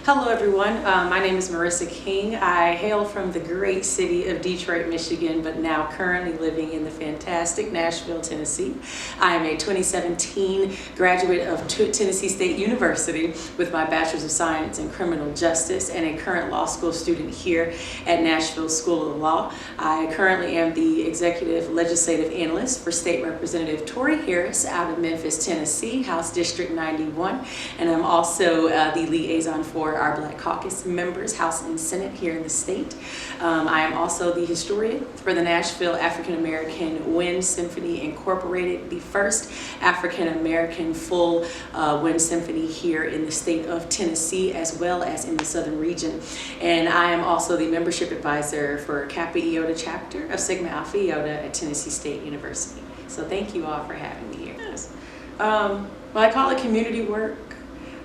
Hello everyone, my name is Marissa King. I hail from the great city of Detroit, Michigan, but now currently living in the fantastic Nashville, Tennessee. I am a 2017 graduate of Tennessee State University with my Bachelor's of Science in Criminal Justice and a current law school student here at Nashville School of Law. I currently am the Executive Legislative Analyst for State Representative Tori Harris out of Memphis, Tennessee, House District 91, and I'm also the liaison for our Black Caucus members, House and Senate here in the state. I am also the historian for the Nashville African American Wind Symphony Incorporated, the first African American full wind symphony here in the state of Tennessee as well as in the southern region. And I am also the membership advisor for Kappa Iota chapter of Sigma Alpha Iota at Tennessee State University. So thank you all for having me here. Yes. Well, I call it community work,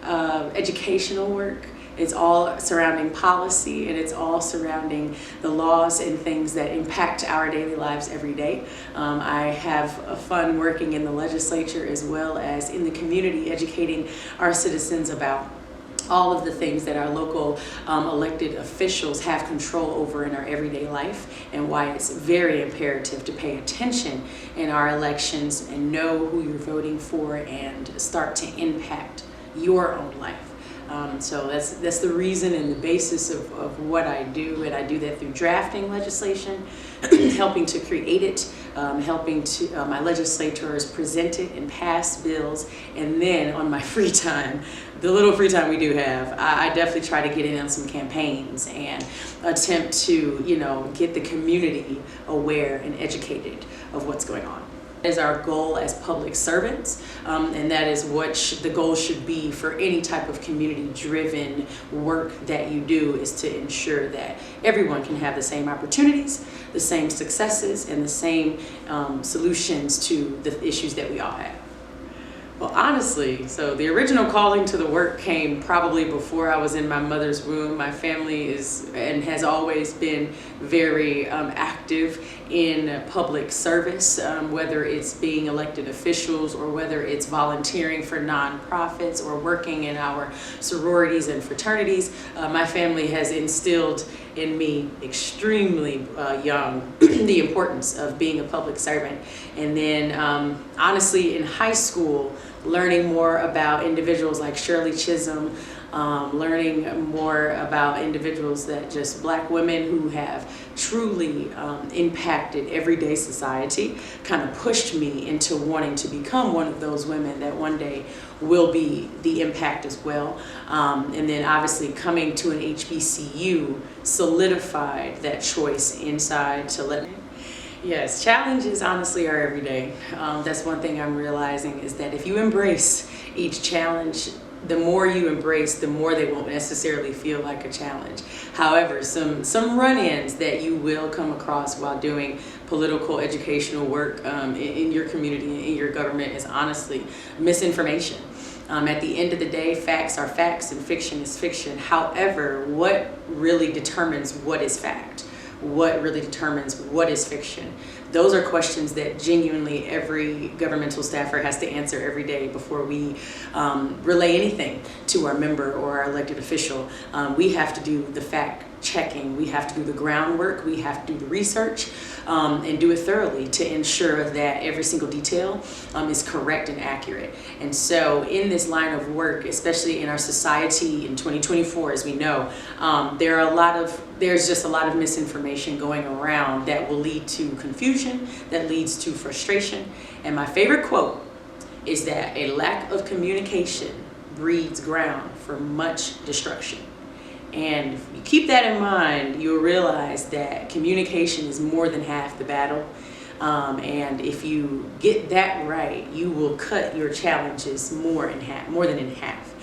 educational work. It's all surrounding policy, and it's all surrounding the laws and things that impact our daily lives every day. I have fun working in the legislature as well as in the community, educating our citizens about all of the things that our local elected officials have control over in our everyday life, and why it's very imperative to pay attention in our elections and know who you're voting for and start to impact your own life. So that's the reason and the basis of what I do, and I do that through drafting legislation, helping to create it, helping to my legislators present it and pass bills, and then on my free time, the little free time we do have, I definitely try to get in on some campaigns and attempt to, get the community aware and educated of what's going on. Is our goal as public servants, and that is what the goal should be for any type of community-driven work that you do, is to ensure that everyone can have the same opportunities, the same successes, and the same solutions to the issues that we all have. Well, honestly, so the original calling to the work came probably before I was in my mother's womb. My family is and has always been very active in public service, whether it's being elected officials or whether it's volunteering for nonprofits or working in our sororities and fraternities. My family has instilled in me extremely young the importance of being a public servant. And then honestly, in high school, learning more about individuals like Shirley Chisholm, learning more about individuals that just Black women who have truly impacted everyday society, kind of pushed me into wanting to become one of those women that one day will be the impact as well. And then obviously coming to an HBCU solidified that choice inside to let me. Yes, challenges honestly are every day. That's one thing I'm realizing, is that if you embrace each challenge, the more you embrace, the more they won't necessarily feel like a challenge. However, some run-ins that you will come across while doing political educational work in your community and in your government is honestly misinformation. At the end of the day, facts are facts and fiction is fiction. However, what really determines what is fact? What really determines what is fiction? Those are questions that genuinely every governmental staffer has to answer every day before we relay anything to our member or our elected official. We have to do the fact checking, we have to do the groundwork, we have to do the research, and do it thoroughly to ensure that every single detail is correct and accurate. And so in this line of work, especially in our society in 2024, as we know, there's just a lot of misinformation going around that will lead to confusion, that leads to frustration. And my favorite quote is that a lack of communication breeds ground for much destruction. And if you keep that in mind, you'll realize that communication is more than half the battle. And if you get that right, you will cut your challenges more than in half.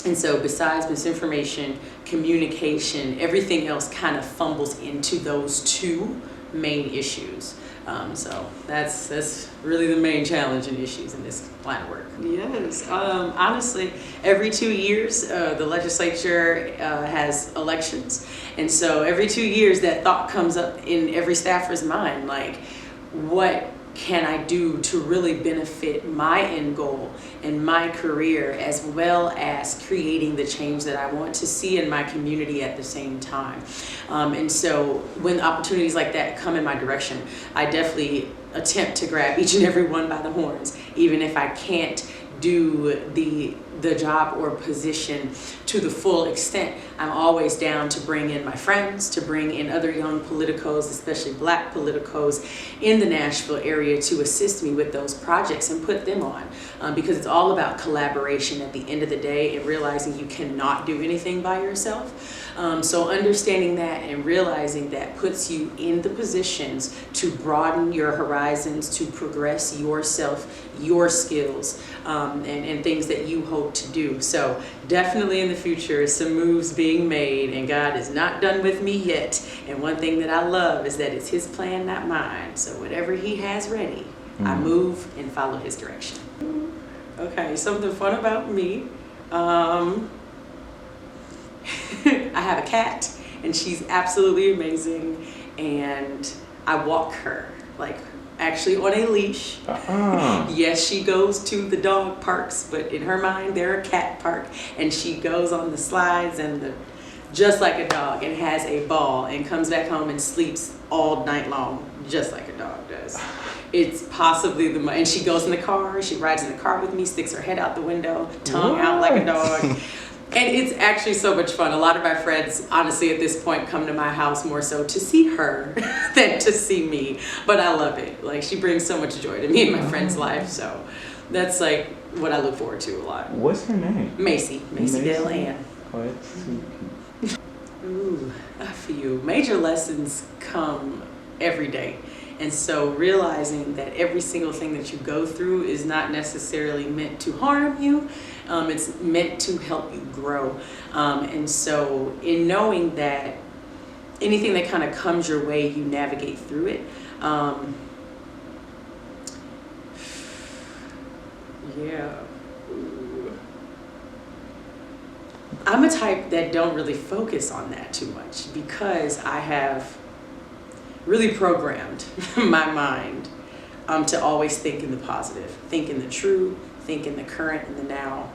And so besides misinformation, communication, everything else kind of fumbles into those two main issues. So that's really the main challenge and issues in this line of work. Yes, honestly, every 2 years, the legislature has elections. And so every 2 years, that thought comes up in every staffer's mind, like, what can I do to really benefit my end goal and my career, as well as creating the change that I want to see in my community at the same time. And so when opportunities like that come in my direction, I definitely attempt to grab each and every one by the horns, even if I can't do the job or position to the full extent. I'm always down to bring in my friends, to bring in other young politicos, especially Black politicos in the Nashville area, to assist me with those projects and put them on, because it's all about collaboration at the end of the day, and realizing you cannot do anything by yourself. So understanding that and realizing that puts you in the positions to broaden your horizons, to progress yourself, your skills, and things that you hope to do. So definitely in the future, some moves being made, and God is not done with me yet. And one thing that I love is that it's His plan, not mine. So whatever He has ready, I move and follow His direction. Okay, something fun about me. I have a cat, and she's absolutely amazing, and I walk her, like, actually on a leash. Yes, she goes to the dog parks, but in her mind they're a cat park, and she goes on the slides and just like a dog, and has a ball, and comes back home and sleeps all night long just like a dog does. It's possibly and she goes in the car, she rides in the car with me, sticks her head out the window, tongue out like a dog. And it's actually so much fun. A lot of my friends, honestly, at this point, come to my house more so to see her than to see me. But I love it. Like, she brings so much joy to me and my friend's life. So that's like what I look forward to a lot. What's her name? Macy Dale Ann. Oh, that's so cute. Ooh, for you. Major lessons come every day. And so realizing that every single thing that you go through is not necessarily meant to harm you. It's meant to help you grow. And so in knowing that anything that kind of comes your way, you navigate through it. Yeah. Ooh. I'm a type that don't really focus on that too much, because I have really programmed my mind to always think in the positive, think in the true, think in the current and the now.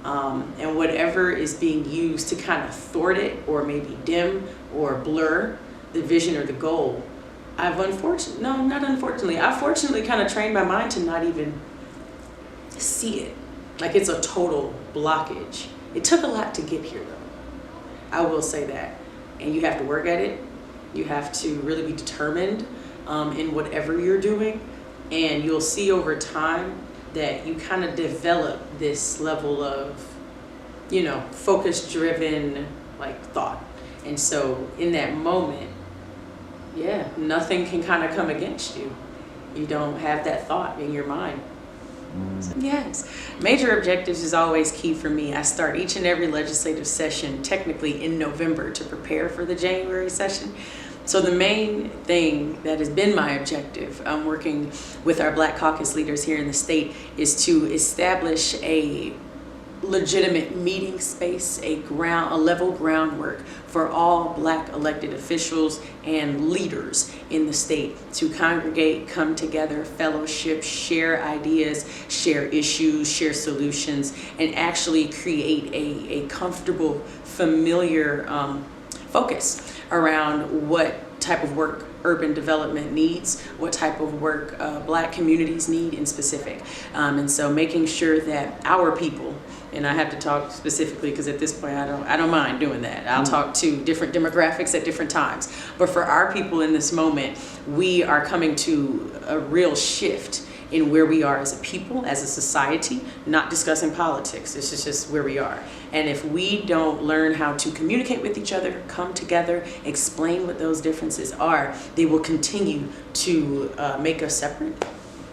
And whatever is being used to kind of thwart it, or maybe dim or blur the vision or the goal, I've fortunately kind of trained my mind to not even see it. Like, it's a total blockage. It took a lot to get here, though. I will say that. And you have to work at it. You have to really be determined in whatever you're doing. And you'll see over time that you kind of develop this level of, focus-driven, like, thought. And so in that moment, yeah, nothing can kind of come against you. You don't have that thought in your mind. So, yes, major objectives is always key for me. I start each and every legislative session technically in November to prepare for the January session. So the main thing that has been my objective, working with our Black caucus leaders here in the state, is to establish a legitimate meeting space, a level groundwork for all Black elected officials and leaders in the state to congregate, come together, fellowship, share ideas, share issues, share solutions, and actually create a comfortable, familiar focus around what type of work urban development needs, what type of work Black communities need in specific. And so making sure that our people, and I have to talk specifically because at this point I don't mind doing that. I'll talk to different demographics at different times. But for our people in this moment, we are coming to a real shift in where we are as a people, as a society, not discussing politics. This is just where we are. And if we don't learn how to communicate with each other, come together, explain what those differences are, they will continue to make us separate.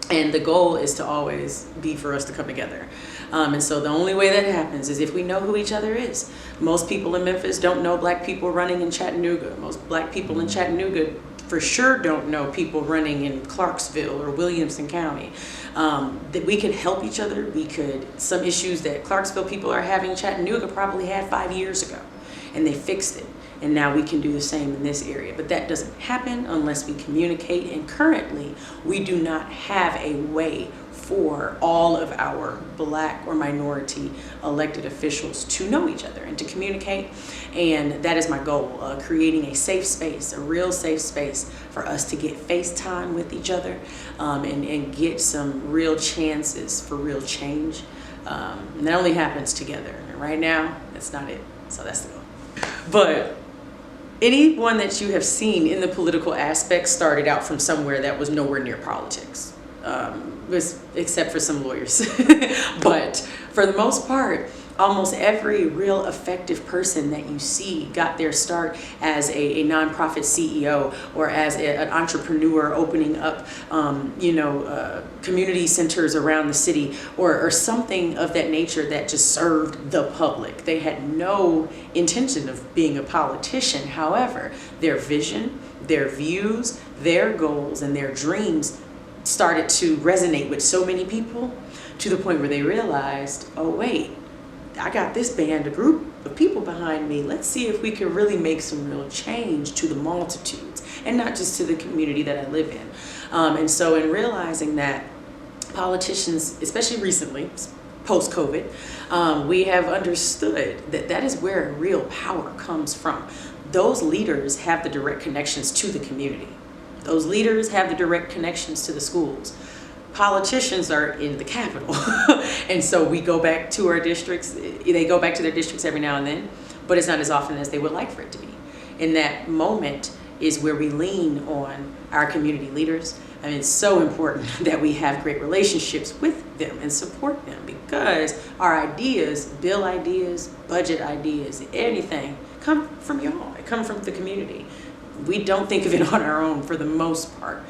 And the goal is to always be for us to come together. And so the only way that happens is if we know who each other is. Most people in Memphis don't know Black people running in Chattanooga. Most Black people in Chattanooga for sure don't know people running in Clarksville or Williamson County. That we could help each other. Some issues that Clarksville people are having, Chattanooga probably had 5 years ago, and they fixed it. and now we can do the same in this area. But that doesn't happen unless we communicate, and currently we do not have a way for all of our Black or minority elected officials to know each other and to communicate. And that is my goal, creating a safe space, a real safe space for us to get FaceTime with each other, and get some real chances for real change. And that only happens together. And right now, that's not it. So that's the goal. But anyone that you have seen in the political aspect started out from somewhere that was nowhere near politics. Except for some lawyers. But for the most part, almost every real effective person that you see got their start as a nonprofit CEO or as an entrepreneur opening up, community centers around the city or something of that nature that just served the public. They had no intention of being a politician. However, their vision, their views, their goals, and their dreams started to resonate with so many people to the point where they realized, oh wait, I got this band, a group of people behind me. Let's see if we can really make some real change to the multitudes and not just to the community that I live in. And so in realizing that politicians, especially recently, post-COVID, we have understood that that is where real power comes from. Those leaders have the direct connections to the community. Those leaders have the direct connections to the schools. Politicians are in the Capitol. And so we go back to our districts. They go back to their districts every now and then, but it's not as often as they would like for it to be. And that moment is where we lean on our community leaders. I mean, it's so important that we have great relationships with them and support them, because our ideas, bill ideas, budget ideas, anything come from y'all. It comes from the community. We don't think of it on our own for the most part.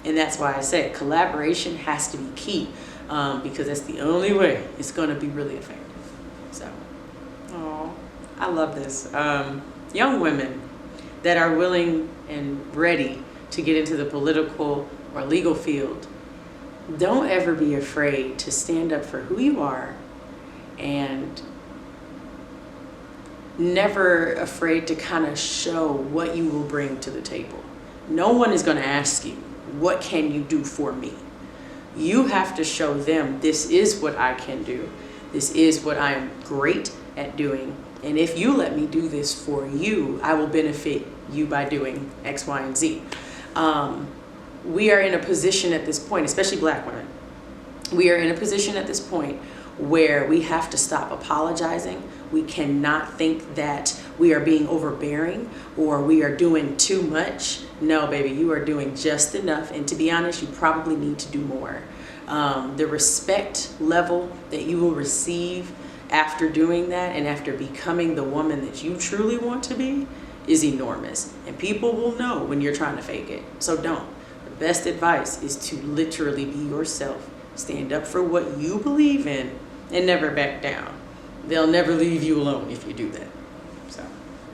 And that's why I said collaboration has to be key, because that's the only way it's going to be really effective. So, I love this. Young women that are willing and ready to get into the political or legal field, don't ever be afraid to stand up for who you are, and never afraid to kind of show what you will bring to the table. No one is going to ask you, what can you do for me? You have to show them, this is what I can do. This is what I am great at doing. And if you let me do this for you, I will benefit you by doing X, Y, and Z. We are in a position at this point, especially Black women, we are in a position at this point where we have to stop apologizing. We cannot think that we are being overbearing or we are doing too much. No, baby, you are doing just enough. And to be honest, you probably need to do more. The respect level that you will receive after doing that and after becoming the woman that you truly want to be is enormous. And people will know when you're trying to fake it. So don't. The best advice is to literally be yourself. Stand up for what you believe in and never back down. They'll never leave you alone if you do that. So.